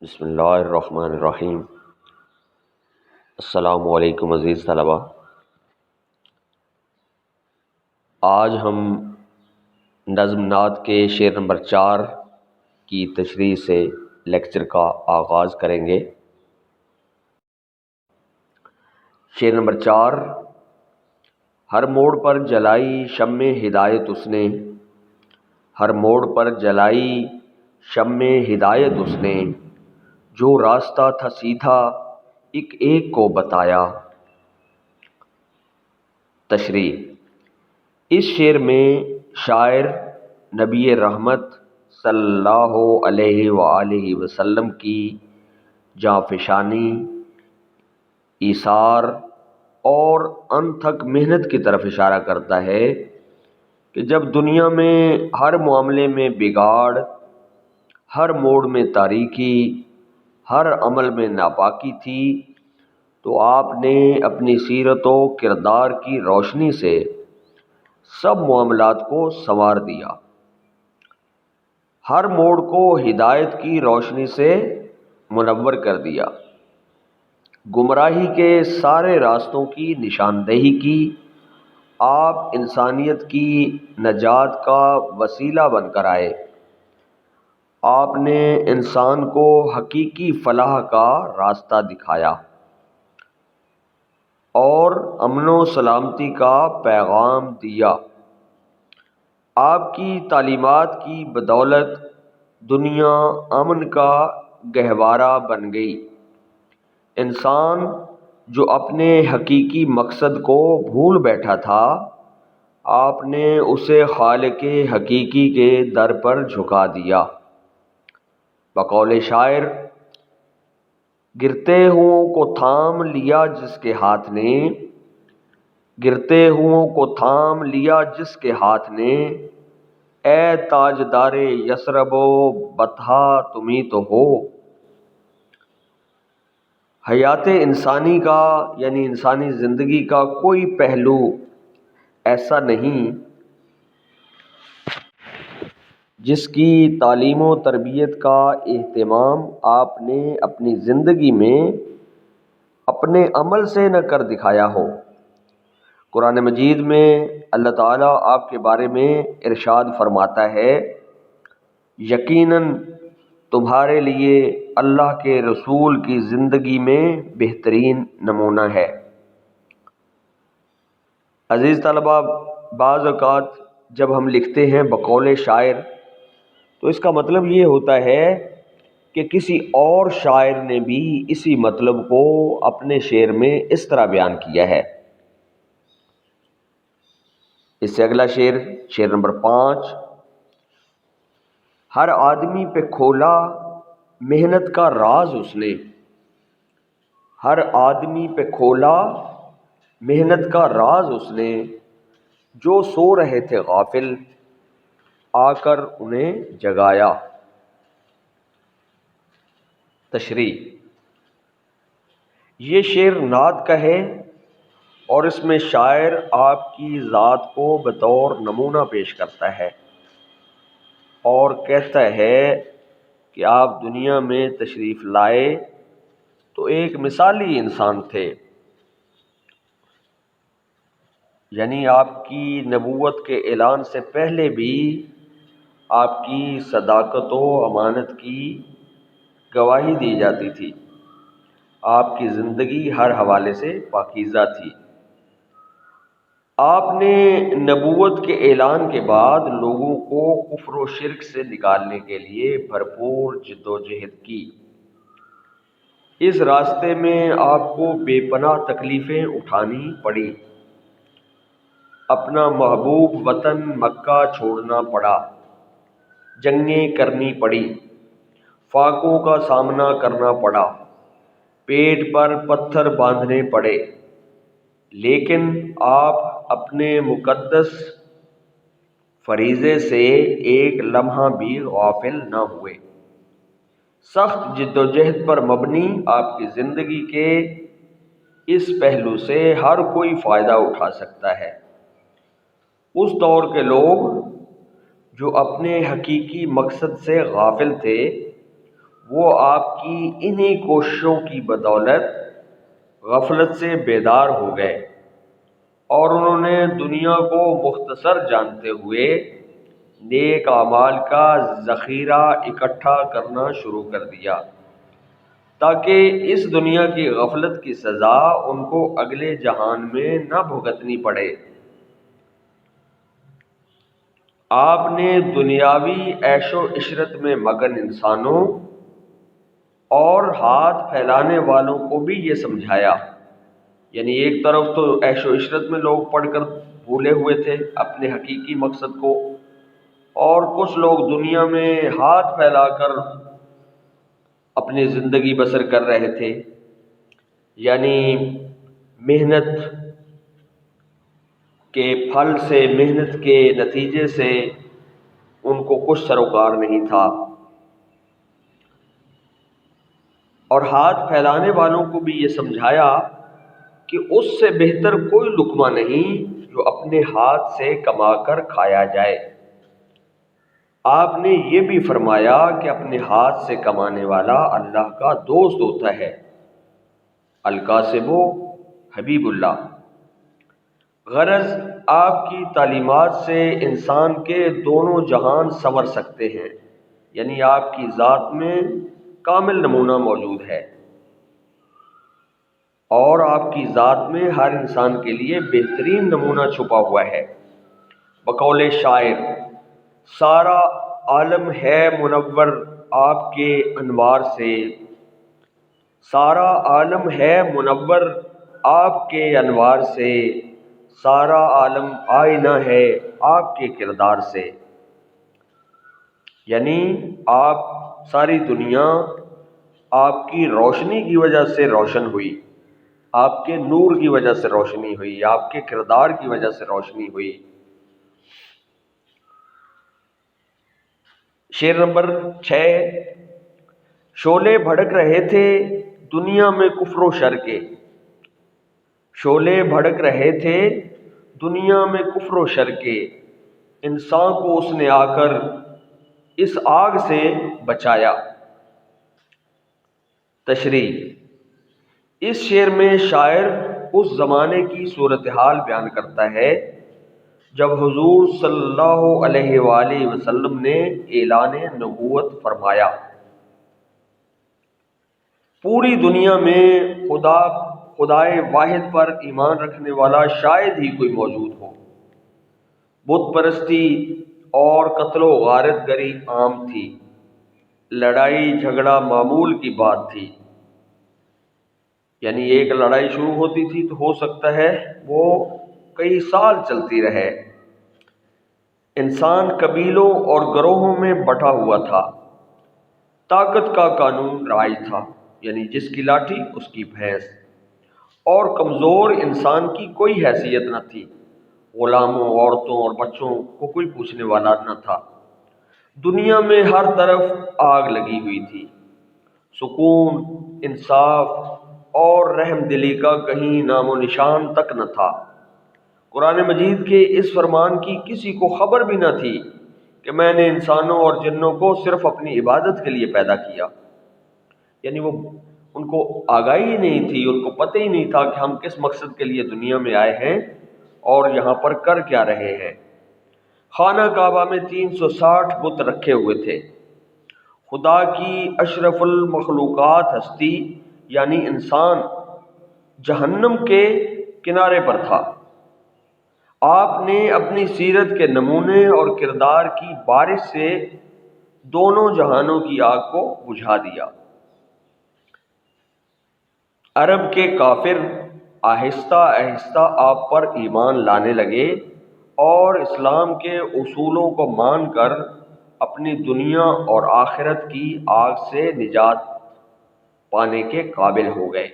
بسم اللہ الرحمن الرحیم۔ السلام علیکم عزیز طلبہ، آج ہم نظم نعت کے شعر نمبر 4 کی تشریح سے لیکچر کا آغاز کریں گے۔ شعر نمبر 4۔ ہر موڑ پر جلائی شمع ہدایت اس نے، ہر موڑ پر جلائی شمع ہدایت اس نے، جو راستہ تھا سیدھا ایک ایک کو بتایا۔ تشریح۔ اس شعر میں شاعر نبی رحمت صلی اللہ علیہ وآلہ وسلم کی جانفشانی، ایثار اور انتھک محنت کی طرف اشارہ کرتا ہے کہ جب دنیا میں ہر معاملے میں بگاڑ، ہر موڑ میں تاریکی، ہر عمل میں ناپاکی تھی، تو آپ نے اپنی سیرت و کردار کی روشنی سے سب معاملات کو سنوار دیا، ہر موڑ کو ہدایت کی روشنی سے منور کر دیا، گمراہی کے سارے راستوں کی نشاندہی کی، آپ انسانیت کی نجات کا وسیلہ بن کر آئے، آپ نے انسان کو حقیقی فلاح کا راستہ دکھایا اور امن و سلامتی کا پیغام دیا۔ آپ کی تعلیمات کی بدولت دنیا امن کا گہوارہ بن گئی۔ انسان جو اپنے حقیقی مقصد کو بھول بیٹھا تھا، آپ نے اسے خالق حقیقی کے در پر جھکا دیا۔ بقول شاعر، گرتے ہوں کو تھام لیا جس کے ہاتھ نے، گرتے ہوں کو تھام لیا جس کے ہاتھ نے، اے تاجدار یثرب و بطحا تمہیں تو ہو۔ حیات انسانی کا یعنی انسانی زندگی کا کوئی پہلو ایسا نہیں جس کی تعلیم و تربیت کا اہتمام آپ نے اپنی زندگی میں اپنے عمل سے نہ کر دکھایا ہو۔ قرآن مجید میں اللہ تعالیٰ آپ کے بارے میں ارشاد فرماتا ہے، یقیناً تمہارے لیے اللہ کے رسول کی زندگی میں بہترین نمونہ ہے۔ عزیز طلبہ، بعض اوقات جب ہم لکھتے ہیں بقول شاعر تو اس کا مطلب یہ ہوتا ہے کہ کسی اور شاعر نے بھی اسی مطلب کو اپنے شعر میں اس طرح بیان کیا ہے۔ اس سے اگلا شعر، شعر نمبر 5۔ ہر آدمی پہ کھولا محنت کا راز اس نے، ہر آدمی پہ کھولا محنت کا راز اس نے، جو سو رہے تھے غافل آ کر انہیں جگایا۔ تشریح۔ یہ شعر نعت کا ہے اور اس میں شاعر آپ کی ذات کو بطور نمونہ پیش کرتا ہے اور کہتا ہے کہ آپ دنیا میں تشریف لائے تو ایک مثالی انسان تھے، یعنی آپ کی نبوت کے اعلان سے پہلے بھی آپ کی صداقت و امانت کی گواہی دی جاتی تھی، آپ کی زندگی ہر حوالے سے پاکیزہ تھی۔ آپ نے نبوت کے اعلان کے بعد لوگوں کو کفر و شرک سے نکالنے کے لیے بھرپور جد و جہد کی۔ اس راستے میں آپ کو بے پناہ تکلیفیں اٹھانی پڑی، اپنا محبوب وطن مکہ چھوڑنا پڑا، جنگیں کرنی پڑی، فاقوں کا سامنا کرنا پڑا، پیٹ پر پتھر باندھنے پڑے، لیکن آپ اپنے مقدس فریضے سے ایک لمحہ بھی غافل نہ ہوئے۔ سخت جد و جہد پر مبنی آپ کی زندگی کے اس پہلو سے ہر کوئی فائدہ اٹھا سکتا ہے۔ اس دور کے لوگ جو اپنے حقیقی مقصد سے غافل تھے، وہ آپ کی انہی کوششوں کی بدولت غفلت سے بیدار ہو گئے اور انہوں نے دنیا کو مختصر جانتے ہوئے نیک اعمال کا ذخیرہ اکٹھا کرنا شروع کر دیا تاکہ اس دنیا کی غفلت کی سزا ان کو اگلے جہان میں نہ بھگتنی پڑے۔ آپ نے دنیاوی عیش و عشرت میں مگن انسانوں اور ہاتھ پھیلانے والوں کو بھی یہ سمجھایا، یعنی ایک طرف تو عیش و عشرت میں لوگ پڑھ کر بھولے ہوئے تھے اپنے حقیقی مقصد کو، اور کچھ لوگ دنیا میں ہاتھ پھیلا کر اپنی زندگی بسر کر رہے تھے، یعنی محنت کے پھل سے، محنت کے نتیجے سے ان کو کچھ سروکار نہیں تھا۔ اور ہاتھ پھیلانے والوں کو بھی یہ سمجھایا کہ اس سے بہتر کوئی لقمہ نہیں جو اپنے ہاتھ سے کما کر کھایا جائے۔ آپ نے یہ بھی فرمایا کہ اپنے ہاتھ سے کمانے والا اللہ کا دوست ہوتا ہے، الکاسب حبیب اللہ۔ غرض آپ کی تعلیمات سے انسان کے دونوں جہان سنور سکتے ہیں، یعنی آپ کی ذات میں کامل نمونہ موجود ہے اور آپ کی ذات میں ہر انسان کے لیے بہترین نمونہ چھپا ہوا ہے۔ بقول شاعر، سارا عالم ہے منور آپ کے انوار سے، سارا عالم ہے منور آپ کے انوار سے، سارا عالم آئینہ ہے آپ کے کردار سے۔ یعنی آپ، ساری دنیا آپ کی روشنی کی وجہ سے روشن ہوئی، آپ کے نور کی وجہ سے روشنی ہوئی، آپ کے کردار کی وجہ سے روشنی ہوئی۔ شعر نمبر 6، شعلے بھڑک رہے تھے دنیا میں کفر و شر کے، شعلے بھڑک رہے تھے دنیا میں کفر و شر کے، انسان کو اس نے آ کر اس آگ سے بچایا۔ تشریح، اس شعر میں شاعر اس زمانے کی صورتحال بیان کرتا ہے جب حضور صلی اللہ علیہ وآلہ وسلم نے اعلان نبوت فرمایا۔ پوری دنیا میں خدائے واحد پر ایمان رکھنے والا شاید ہی کوئی موجود ہو۔ بت پرستی اور قتل و غارت گری عام تھی، لڑائی جھگڑا معمول کی بات تھی، یعنی ایک لڑائی شروع ہوتی تھی تو ہو سکتا ہے وہ کئی سال چلتی رہے۔ انسان قبیلوں اور گروہوں میں بٹا ہوا تھا، طاقت کا قانون رائج تھا، یعنی جس کی لاٹھی اس کی بھینس، اور کمزور انسان کی کوئی حیثیت نہ تھی، غلاموں، عورتوں اور بچوں کو کوئی پوچھنے والا نہ تھا۔ دنیا میں ہر طرف آگ لگی ہوئی تھی، سکون، انصاف اور رحم دلی کا کہیں نام و نشان تک نہ تھا۔ قرآن مجید کے اس فرمان کی کسی کو خبر بھی نہ تھی کہ میں نے انسانوں اور جنوں کو صرف اپنی عبادت کے لیے پیدا کیا، یعنی وہ ان کو آگاہی ہی نہیں تھی، ان کو پتہ ہی نہیں تھا کہ ہم کس مقصد کے لیے دنیا میں آئے ہیں اور یہاں پر کر کیا رہے ہیں۔ خانہ کعبہ میں 360 بت رکھے ہوئے تھے۔ خدا کی اشرف المخلوقات ہستی یعنی انسان جہنم کے کنارے پر تھا۔ آپ نے اپنی سیرت کے نمونے اور کردار کی بارش سے دونوں جہانوں کی آگ کو بجھا دیا۔ عرب کے کافر آہستہ آہستہ آپ پر ایمان لانے لگے اور اسلام کے اصولوں کو مان کر اپنی دنیا اور آخرت کی آگ سے نجات پانے کے قابل ہو گئے۔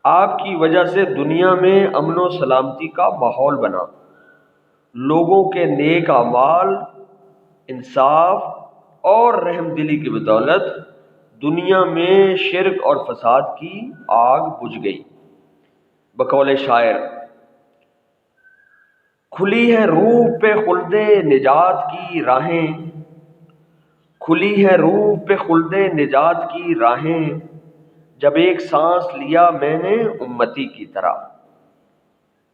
آپ کی وجہ سے دنیا میں امن و سلامتی کا ماحول بنا، لوگوں کے نیک اعمال، انصاف اور رحم دلی کی بدولت دنیا میں شرک اور فساد کی آگ بجھ گئی۔ بقول شاعر، کھلی ہے روح پہ خلد نجات کی راہیں، کھلی ہے روح پہ خلد نجات کی راہیں، جب ایک سانس لیا میں نے امتی کی طرح۔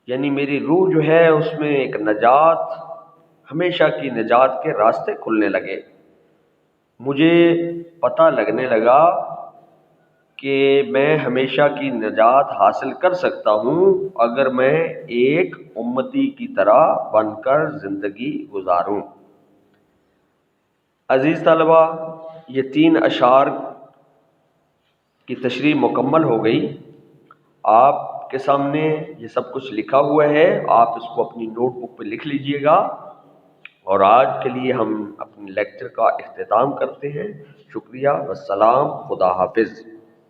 یعنی میری روح جو ہے اس میں ایک نجات، ہمیشہ کی نجات کے راستے کھلنے لگے۔ مجھے پتہ لگنے لگا کہ میں ہمیشہ کی نجات حاصل کر سکتا ہوں اگر میں ایک امتی کی طرح بن کر زندگی گزاروں۔ عزیز طلبہ، یہ 3 اشعار کی تشریح مکمل ہو گئی۔ آپ کے سامنے یہ سب کچھ لکھا ہوا ہے، آپ اس کو اپنی نوٹ بک پہ لکھ لیجئے گا، اور آج کے لیے ہم اپنے لیکچر کا اختتام کرتے ہیں۔ شکریہ، والسلام، خدا حافظ۔